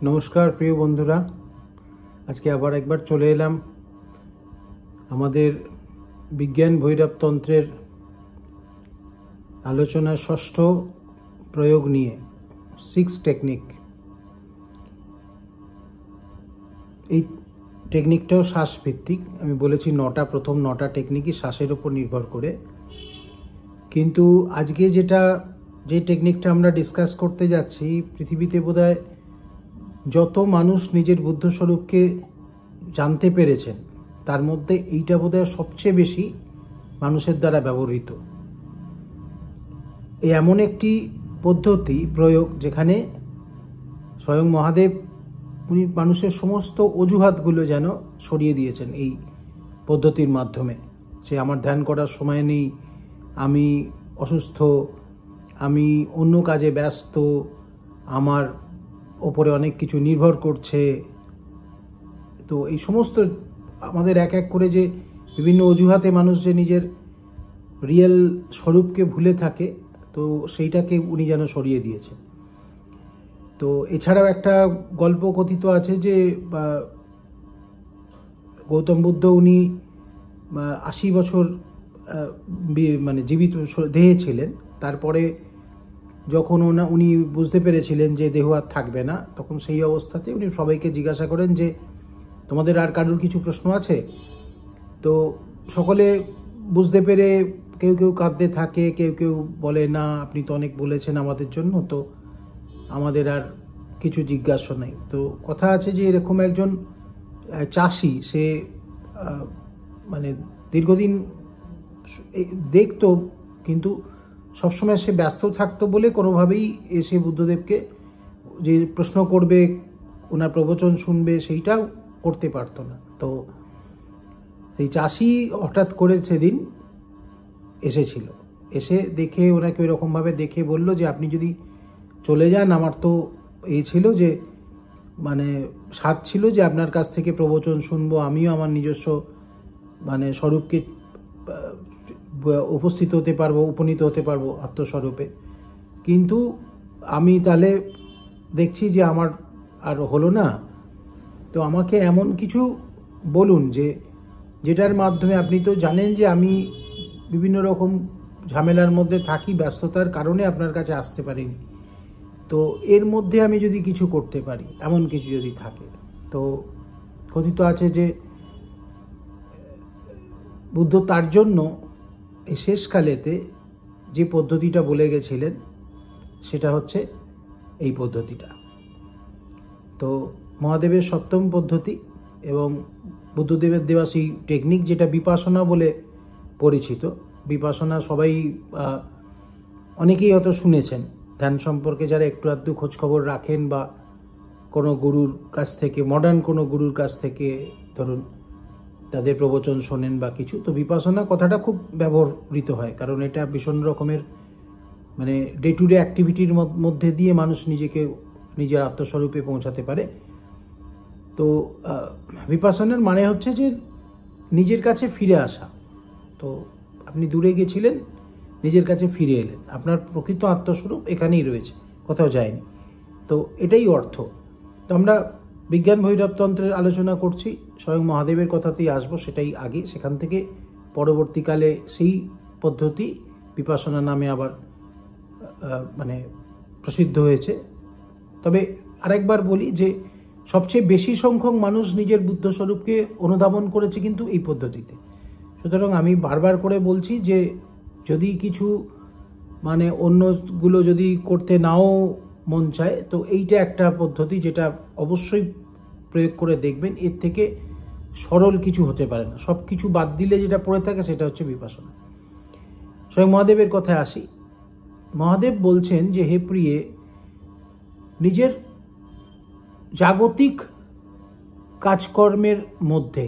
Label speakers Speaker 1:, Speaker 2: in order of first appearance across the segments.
Speaker 1: নমস্কার প্রিয় বন্ধুরা, আজকে আবার একবার চলে এলাম আমাদের বিজ্ঞান ভৈরবতন্ত্রের আলোচনার ষষ্ঠ প্রয়োগ নিয়ে, 6 টেকনিক। এই টেকনিকটাও শ্বাসভিত্তিক। আমি বলেছি প্রথম 9টা টেকনিকই শ্বাসের উপর নির্ভর করে, কিন্তু আজকে যে টেকনিকটা আমরা ডিসকাস করতে যাচ্ছি, পৃথিবীতে বোধহয় যত মানুষ নিজের বুদ্ধ স্বরূপকে জানতে পেরেছেন তার মধ্যে এইটা বোধহয় সবচেয়ে বেশি মানুষের দ্বারা ব্যবহৃত। এমন একটি পদ্ধতি প্রয়োগ যেখানে স্বয়ং মহাদেব উনি মানুষের সমস্ত অজুহাতগুলো যেন সরিয়ে দিয়েছেন এই পদ্ধতির মাধ্যমে। সে আমার ধ্যান করার সময় নেই, আমি অসুস্থ, আমি অন্য কাজে ব্যস্ত, আমার ওপরে অনেক কিছু নির্ভর করছে। তো এই সমস্ত আমাদের এক এক করে যে বিভিন্ন অজুহাতে মানুষ যে নিজের রিয়েল স্বরূপকে ভুলে থাকে, তো সেইটাকে উনি যেন সরিয়ে দিয়েছেন। তো এছাড়াও একটা গল্প কথিত আছে যে গৌতম বুদ্ধ উনি 80 বছর মানে জীবিত দেহে ছিলেন। তারপরে যখন উনি বুঝতে পেরেছিলেন যে দেহ আর থাকবে না, তখন সেই অবস্থাতে উনি সবাইকে জিজ্ঞাসা করেন যে তোমাদের আর কারোর কিছু প্রশ্ন আছে? তো সকলে বুঝতে পেরে কেউ কেউ কাঁদতে থাকে, কেউ কেউ বলে না, আপনি তো অনেক বলেছেন আমাদের জন্য, তো আমাদের আর কিছু জিজ্ঞাসা নেই। তো কথা আছে যে এরকম একজন চাষি, সে মানে দীর্ঘদিন দেখতো, কিন্তু সবসময় সে ব্যস্ত থাকতো বলে কোনোভাবেই এসে বুদ্ধদেবকে যে প্রশ্ন করবে, ওনার প্রবচন শুনবে, সেইটাও করতে পারতো না। তো সেই চাষি হঠাৎ করে সেদিন এসেছিল, এসে দেখে ওনাকে ওইরকমভাবে দেখে বলল যে আপনি যদি চলে যান, আমার তো এই ছিল যে মানে স্বাদ ছিল যে আপনার কাছ থেকে প্রবচন শুনবো, আমিও আমার নিজস্ব মানে স্বরূপকে উপস্থিত হতে পারবো, উপনীত হতে পারবো আত্মস্বরূপে। কিন্তু আমি তাহলে দেখছি যে আমার আর হলো না। তো আমাকে এমন কিছু বলুন যেটার মাধ্যমে, আপনি তো জানেন যে আমি বিভিন্ন রকম ঝামেলার মধ্যে থাকি, ব্যস্ততার কারণে আপনার কাছে আসতে পারিনি। তো এর মধ্যে আমি যদি কিছু করতে পারি, এমন কিছু যদি থাকে। তো কথিত আছে যে বুদ্ধ তার জন্য এই শেষকালেতে যে পদ্ধতিটা বলে গেছিলেন সেটা হচ্ছে এই পদ্ধতিটা। তো মহাদেবের 7ম পদ্ধতি এবং বুদ্ধদেবের দেওয়া সেই টেকনিক, যেটা বিপাসনা বলে পরিচিত। বিপাসনা সবাই অনেকেই হয়তো শুনেছেন। ধ্যান সম্পর্কে যারা একটু আধটু খোঁজখবর রাখেন বা কোনো গুরুর কাছ থেকে, মডার্ন কোনো গুরুর কাছ থেকে ধরুন তাদের প্রবচন শোনেন বা কিছু, তো বিপাসনা কথাটা খুব ব্যবহৃত হয়, কারণ এটা ভীষণ রকমের মানে ডে টু ডে অ্যাক্টিভিটির মধ্যে দিয়ে মানুষ নিজেকে নিজের আত্মস্বরূপে পৌঁছাতে পারে। তো বিপাসনার মানে হচ্ছে যে নিজের কাছে ফিরে আসা। তো আপনি দূরে গেছিলেন, নিজের কাছে ফিরে এলেন, আপনার প্রকৃত আত্মস্বরূপ এখানেই রয়েছে, কোথাও যায়নি। তো এটাই অর্থ। তো আমরা বিজ্ঞান ভৈরবতন্ত্রের আলোচনা করছি, স্বয়ং মহাদেবের কথাতেই আসবো, সেটাই আগে। সেখান থেকে পরবর্তীকালে সেই পদ্ধতি বিপাসনা নামে আবার মানে প্রসিদ্ধ হয়েছে। তবে আরেকবার বলি যে সবচেয়ে বেশি সংখ্যক মানুষ নিজের বুদ্ধ স্বরূপকে অনুধাবন করেছে কিন্তু এই পদ্ধতিতে। সুতরাং আমি বারবার করে বলছি যে যদি কিছু মানে অন্যগুলো যদি করতে নাও মন চায়, তো এইটা একটা পদ্ধতি যেটা অবশ্যই প্রয়োগ করে দেখবেন। এর থেকে সরল কিছু হতে পারে না। সব কিছু বাদ দিলে যেটা পড়ে থাকে সেটা হচ্ছে বিপাসনা। স্বয়ং মহাদেবের কথায় আসি। মহাদেব বলছেন যে হে প্রিয়ে, নিজের জাগতিক কাজকর্মের মধ্যে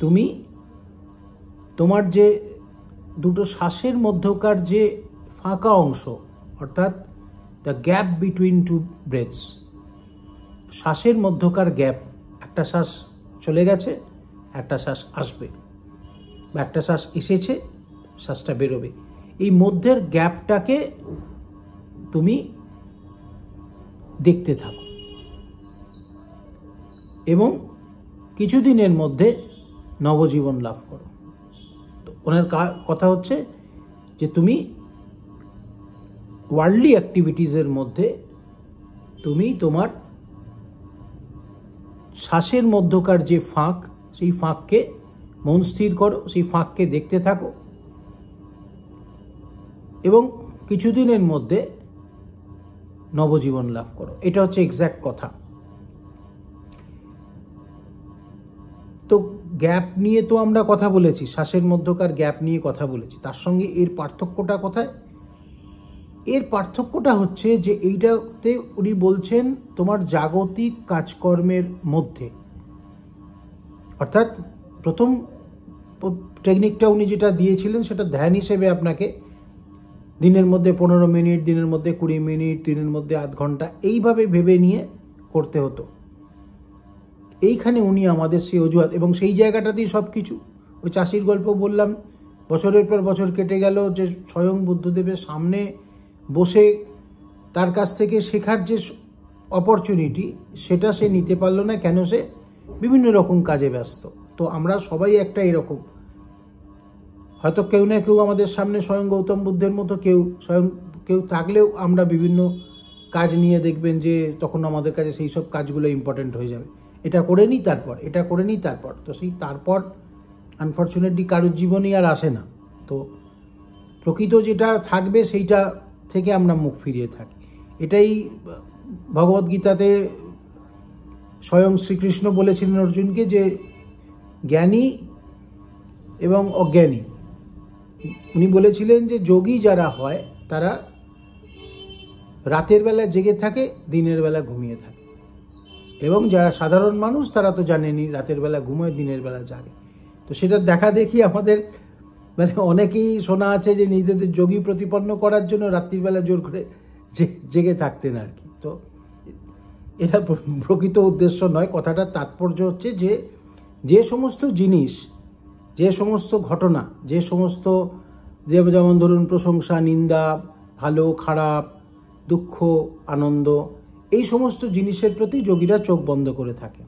Speaker 1: তুমি তোমার যে দুটো শ্বাসের মধ্যকার যে ফাঁকা অংশ, অর্থাৎ the gap between two breaths, শ্বাসের মধ্যকার গ্যাপ, একটা শ্বাস চলে গেছে, একটা শ্বাস আসবে, বা একটা শ্বাস এসেছে, শ্বাসটা বেরোবে, এই মধ্যের গ্যাপটাকে তুমি দেখতে থাকো এবং কিছুদিনের মধ্যে নবজীবন লাভ করো। তো ওনার কথা হচ্ছে যে তুমি ওয়ার্ল্ডলি অ্যাক্টিভিটিসের মধ্যে তুমি তোমার শ্বাসের মধ্যকার যে ফাঁক, সেই ফাঁককে মন স্থির করো, সেই ফাঁককে দেখতে থাকো এবং কিছুদিনের মধ্যে নবজীবন লাভ করো। এটা হচ্ছে এক্স্যাক্ট কথা। তো গ্যাপ নিয়ে তো আমরা কথা বলেছি, শ্বাসের মধ্যকার গ্যাপ নিয়ে কথা বলেছি। তার সঙ্গে এর পার্থক্যটা কোথায়? এর পার্থক্যটা হচ্ছে যে এইটাতে উনি বলছেন তোমার জাগতিক কাজকর্মের মধ্যে, অর্থাৎ প্রথম টেকনিকটা উনি যেটা দিয়েছিলেন সেটা ধ্যান হিসেবে আপনাকে দিনের মধ্যে 15 মিনিট, দিনের মধ্যে 20 মিনিট, দিনের মধ্যে আধ ঘন্টা এইভাবে ভেবে নিয়ে করতে হতো। এইখানে উনি আমাদের সেই অজুহাত এবং সেই জায়গাটাতেই সব কিছু, ওই চাষির গল্প বললাম, বছরের পর বছর কেটে গেল, যে স্বয়ং বুদ্ধদেবের সামনে বসে তার কাছ থেকে শেখার যে অপরচুনিটি সেটা সে নিতে পারলো না। কেন? সে বিভিন্ন রকম কাজে ব্যস্ত। তো আমরা সবাই একটা এরকম, হয়তো কেউ না কেউ আমাদের সামনে স্বয়ং গৌতম বুদ্ধের মতো কেউ থাকলেও আমরা বিভিন্ন কাজ নিয়ে দেখবেন যে তখন আমাদের কাছে সেই সব কাজগুলো ইম্পর্টেন্ট হয়ে যাবে। এটা করে নিই তারপর, এটা করে নিই তারপর। তো সেই তারপর আনফর্চুনেটলি কারোর জীবনই আর আসে না। তো প্রকৃত যেটা থাকবে সেইটা থেকে আমরা মুখ ফিরিয়ে থাকি। এটাই ভগবদ্গীতাতে স্বয়ং শ্রীকৃষ্ণ বলেছিলেন অর্জুনকে যে জ্ঞানী এবং অজ্ঞানী, উনি বলেছিলেন যে যোগী যারা হয় তারা রাতের বেলা জেগে থাকে, দিনের বেলা ঘুমিয়ে থাকে, এবং যারা সাধারণ মানুষ তারা তো জানেনি রাতের বেলা ঘুমোয়, দিনের বেলা জাগে। তো সেটা দেখা দেখি আমাদের মানে অনেকেই শোনা আছে যে নিজেদের যোগী প্রতিপন্ন করার জন্য রাত্রির বেলা জোর করে জেগে থাকতেন আর কি। তো এটা প্রকৃত উদ্দেশ্য নয়। কথাটার তাৎপর্য হচ্ছে যে যে সমস্ত জিনিস, যে সমস্ত ঘটনা, যে সমস্ত যেমন ধরুন প্রশংসা, নিন্দা, ভালো খারাপ, দুঃখ, আনন্দ, এই সমস্ত জিনিসের প্রতি যোগীরা চোখ বন্ধ করে থাকে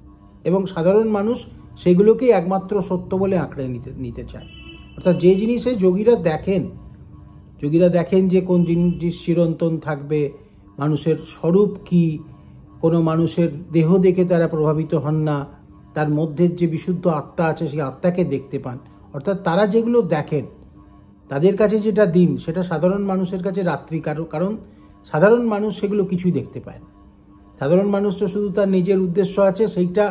Speaker 1: এবং সাধারণ মানুষ সেগুলোকেই একমাত্র সত্য বলে আঁকড়ে নিতে চায়। অর্থাৎ যে জিনিসে যোগীরা দেখেন যে কোন জিনিস চিরন্তন থাকবে, মানুষের স্বরূপ কি, কোনো মানুষের দেহ দেখে তারা প্রভাবিত হন না, তার মধ্যে যে বিশুদ্ধ আত্মা আছে সেই আত্মাকে দেখতে পান। অর্থাৎ তারা যেগুলো দেখেন, তাদের কাছে যেটা দিন, সেটা সাধারণ মানুষের কাছে রাত্রি। কারণ সাধারণ মানুষ সেগুলো কিছুই দেখতে পায় না। সাধারণ মানুষ তো শুধু তার নিজের উদ্দেশ্য আছে, সেইটা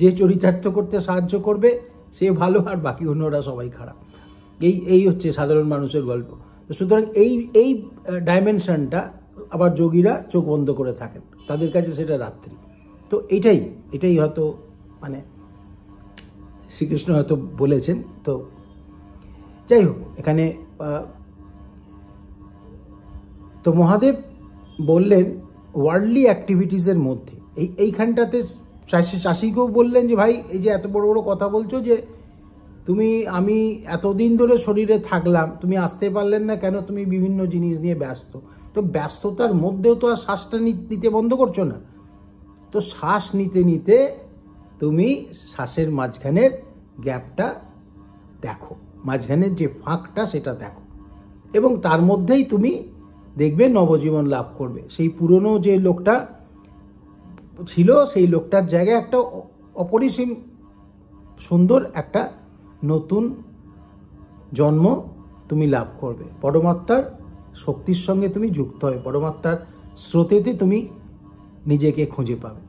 Speaker 1: যে চরিতার্থ করতে সাহায্য করবে সে ভালো, আর বাকি অন্যরা সবাই খারাপ। এই হচ্ছে সাধারণ মানুষের গল্প। তো সুতরাং এই ডাইমেনশনটা আবার যোগীরা চোখ বন্ধ করে থাকেন, তাদের কাছে সেটা রাত্রি। তো এটাই হয়তো মানে শ্রীকৃষ্ণ হয়তো বলেছেন। তো যাই হোক, এখানে তো মহাদেব বললেন ওয়ার্ল্ডলি অ্যাক্টিভিটিসের মধ্যে এইখানটাতে চাষিকেও বললেন যে ভাই, এই যে এত বড় বড় কথা বলছো যে আমি এতদিন ধরে শরীরে থাকলাম, তুমি আসতে পারলেন না কেন? তুমি বিভিন্ন জিনিস নিয়ে ব্যস্ত। তো ব্যস্ততার মধ্যেও তো আর শ্বাসটা নিতে বন্ধ করছো না। তো শ্বাস নিতে নিতে তুমি শ্বাসের মাঝখানের গ্যাপটা দেখো, মাঝখানের যে ফাঁকটা সেটা দেখো, এবং তার মধ্যেই তুমি দেখবে নবজীবন লাভ করবে। সেই পুরনো যে লোকটা ছিল, সেই লোকটার জায়গায় একটা অপরিসীম সুন্দর একটা নতুন জন্ম তুমি লাভ করবে। পরমাত্মার শক্তির সঙ্গে তুমি যুক্ত হবে, পরমাত্মার স্রোতেতে তুমি নিজেকে খুঁজে পাবে।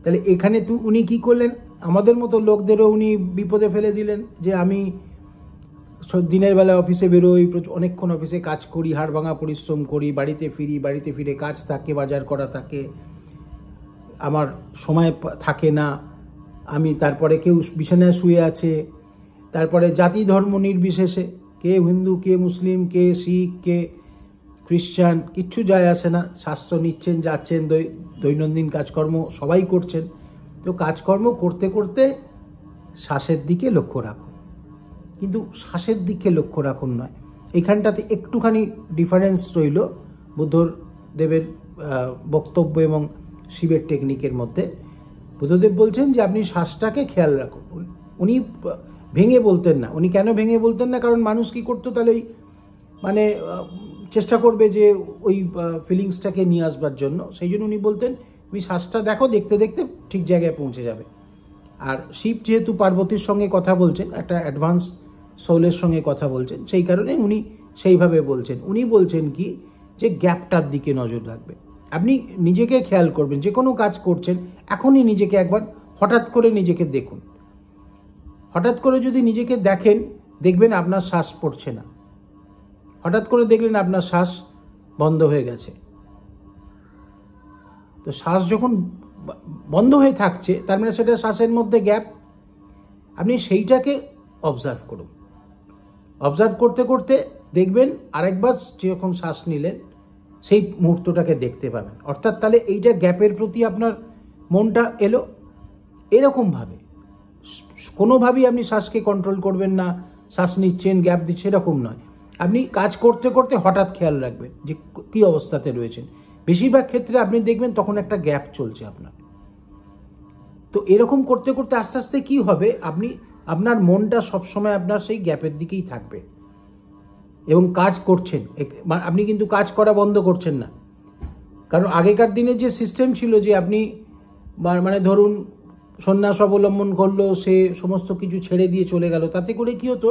Speaker 1: তাহলে এখানে উনি কি করলেন? আমাদের মতো লোকদেরও উনি বিপদে ফেলে দিলেন যে আমি দিনের বেলা অফিসে বেরোই, অনেকক্ষণ অফিসে কাজ করি, হাড় ভাঙা পরিশ্রম করি, বাড়িতে ফিরে কাজ থাকে, বাজার করা থাকে, আমার সময় থাকে না, আমি তারপরে কেউ বিছানায় শুয়ে আছে, তারপরে জাতি ধর্ম নির্বিশেষে, কে হিন্দু, কে মুসলিম, কে শিখ, কে খ্রিস্টান, কিচ্ছু যায় আসে না, শাস্ত্র নিচ্ছেন, যাচ্ছেন, দৈনন্দিন কাজকর্ম সবাই করছেন। তো কাজকর্ম করতে করতে শ্বাসের দিকে লক্ষ্য রাখুন, কিন্তু শ্বাসের দিকে লক্ষ্য রাখুন নয়। এখানটাতে একটুখানি ডিফারেন্স রইল বুদ্ধর বুদ্ধদেবের বক্তব্য এবং শিবের টেকনিকের মধ্যে বুদ্ধদেব বলছেন যে আপনি শ্বাসটাকে খেয়াল রাখুন। উনি ভেঙে বলতেন না। উনি কেন ভেঙে বলতেন না? কারণ মানুষ কি করতো তাহলে ওই মানে চেষ্টা করবে যে ওই ফিলিংসটাকে নিয়ে আসবার জন্য। সেই জন্য উনি বলতেন তুমি শ্বাসটা দেখো, দেখতে দেখতে ঠিক জায়গায় পৌঁছে যাবে। আর শিব যেহেতু পার্বতীর সঙ্গে কথা বলছেন, একটা অ্যাডভান্স সোলের সঙ্গে কথা বলছেন, সেই কারণে উনি সেইভাবে বলছেন। উনি বলছেন কি যে গ্যাপটার দিকে নজর রাখবে। আপনি নিজেকে খেয়াল করবেন, যে কোনো কাজ করছেন এখনই নিজেকে একবার হঠাৎ করে নিজেকে দেখুন। হঠাৎ করে যদি নিজেকে দেখেন, দেখবেন আপনার শ্বাস পড়ছে না। হঠাৎ করে দেখলেন আপনার শ্বাস বন্ধ হয়ে গেছে। তো শ্বাস যখন বন্ধ হয়ে থাকছে, তার মানে সেটা শ্বাসের মধ্যে গ্যাপ। আপনি সেইটাকে অবজার্ভ করুন। অবজার্ভ করতে করতে দেখবেন আরেকবার যখন শ্বাস নিলেন সেই মুহূর্তটাকে দেখতে পাবেন। অর্থাৎ তাহলে এইটা গ্যাপের প্রতি আপনার মনটা এলো। এরকমভাবে কোনোভাবেই আপনি শ্বাসকে কন্ট্রোল করবেন না, শ্বাস নিচ্ছেন গ্যাপ দিচ্ছে এরকম নয়। আপনি কাজ করতে করতে হঠাৎ খেয়াল রাখবেন যে কি অবস্থাতে রয়েছেন। বেশিরভাগ ক্ষেত্রে আপনি দেখবেন তখন একটা গ্যাপ চলছে আপনার। তো এরকম করতে করতে আস্তে আস্তে কি হবে, আপনার মনটা সবসময় আপনার সেই গ্যাপের দিকেই থাকবে এবং কাজ করছেন। আপনি কিন্তু কাজ করা বন্ধ করছেন না। কারণ আগেকার দিনে যে সিস্টেম ছিল যে আপনি মানে ধরুন সন্ন্যাস অবলম্বন করলো, সে সমস্ত কিছু ছেড়ে দিয়ে চলে গেল, তাতে করে কি হতো,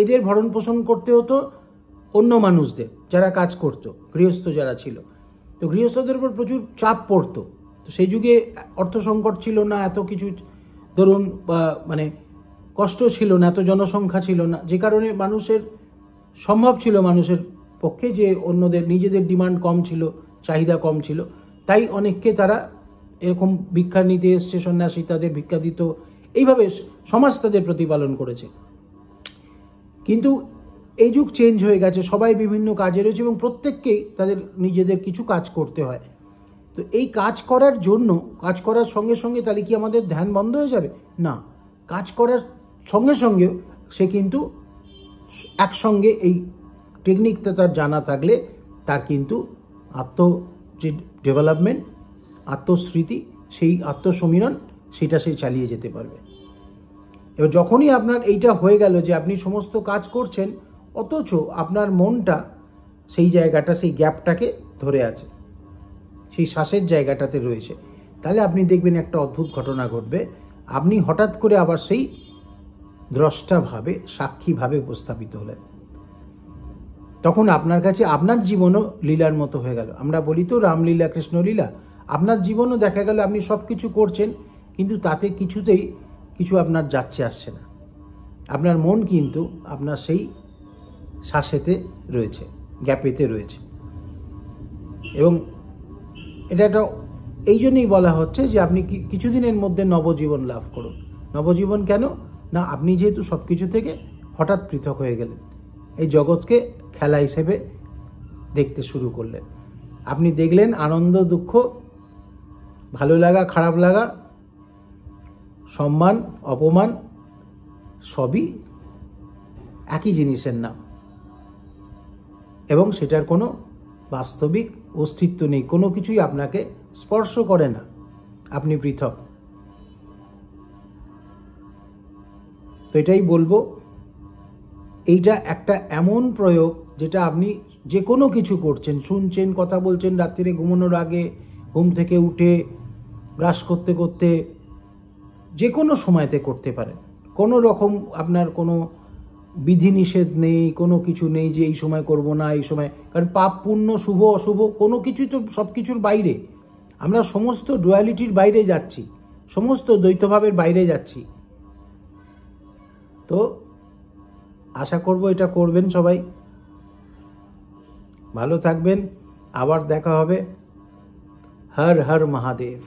Speaker 1: এদের ভরণ পোষণ করতে হতো অন্য মানুষদের যারা কাজ করত, গৃহস্থ যারা ছিল। তো গৃহস্থদের উপর প্রচুর চাপ পড়তো। তো সেই যুগে অর্থ সংকট ছিল না, এত কিছু ধরুন মানে কষ্ট ছিল না, এত জনসংখ্যা ছিল না, যে কারণে মানুষের সম্ভব ছিল মানুষের পক্ষে যে অন্যদের, নিজেদের ডিমান্ড কম ছিল, চাহিদা কম ছিল, তাই অনেককে তারা এরকম ভিক্ষা নিতে এসছে, সন্ন্যাসী তাদের ভিক্ষা দিত, এইভাবে সমাজ তাদের প্রতিপালন করেছে। কিন্তু এই যুগ চেঞ্জ হয়ে গেছে, সবাই বিভিন্ন কাজে রয়েছে এবং প্রত্যেককেই তাদের নিজেদের কিছু কাজ করতে হয়। তো এই কাজ করার জন্য, কাজ করার সঙ্গে সঙ্গে তাহলে কি আমাদের ধ্যান বন্ধ হয়ে যাবে? না, কাজ করার সঙ্গে সঙ্গে সে কিন্তু একসঙ্গে এই টেকনিকটা তার জানা থাকলে তার কিন্তু যে ডেভেলপমেন্ট, আত্মস্মৃতি, সেই আত্মসমীরণ, সেটা সে চালিয়ে যেতে পারবে। এবার যখনই আপনার এইটা হয়ে গেল যে আপনি সমস্ত কাজ করছেন অথচ আপনার মনটা সেই জায়গাটা, সেই গ্যাপটাকে ধরে আছে, সেই শ্বাসের জায়গাটাতে রয়েছে, তাহলে আপনি দেখবেন একটা অদ্ভুত ঘটনা ঘটবে। আপনি হঠাৎ করে আবার সেই দ্রষ্টাভাবে, সাক্ষীভাবে উপস্থাপিত হলেন। তখন আপনার কাছে আপনার জীবনও লীলার মতো হয়ে গেল। আমরা বলি তো রামলীলা, কৃষ্ণলীলা। আপনার জীবনও দেখা গেল আপনি সব কিছু করছেন, কিন্তু তাতে কিছুতেই কিছু আপনার যাচ্ছে আসছে না। আপনার মন কিন্তু আপনার সেই শ্বাসেতে রয়েছে, গ্যাপেতে রয়েছে। এবং এটা একটা এই জন্যই বলা হচ্ছে যে আপনি কিছুদিনের মধ্যে নবজীবন লাভ করুন। নবজীবন কেন না, আপনি যেহেতু সব কিছু থেকে হঠাৎ পৃথক হয়ে গেলেন, এই জগৎকে খেলা হিসেবে দেখতে শুরু করলেন। আপনি দেখলেন আনন্দ, দুঃখ, ভালো লাগা, খারাপ লাগা, সম্মান, অপমান সবই একই জিনিসের নাম এবং সেটার কোনো বাস্তবিক অস্তিত্ব নেই। কোনো কিছুই আপনাকে স্পর্শ করে না, আপনি পৃথক। তো এটাই বলবো, এইটা একটা এমন প্রয়োগ যেটা আপনি যে কোনো কিছু করছেন, শুনছেন, কথা বলছেন, রাত্রিরে ঘুমানোর আগে, ঘুম থেকে উঠে, ব্রাশ করতে করতে, যে কোনো সময়তে করতে পারেন। কোনো রকম আপনার কোনো বিধিনিষেধ নেই, কোনো কিছু নেই যে এই সময় করব না, এই সময়, কারণ পাপ পুণ্য, শুভ অশুভ কোনো কিছুই তো সব কিছুর বাইরে। আমরা সমস্ত ডুয়ালিটির বাইরে যাচ্ছি, সমস্ত দ্বৈতভাবের বাইরে যাচ্ছি। তো আশা করব এটা করবেন সবাই। ভালো থাকবেন, আবার দেখা হবে। হর হর মহাদেব।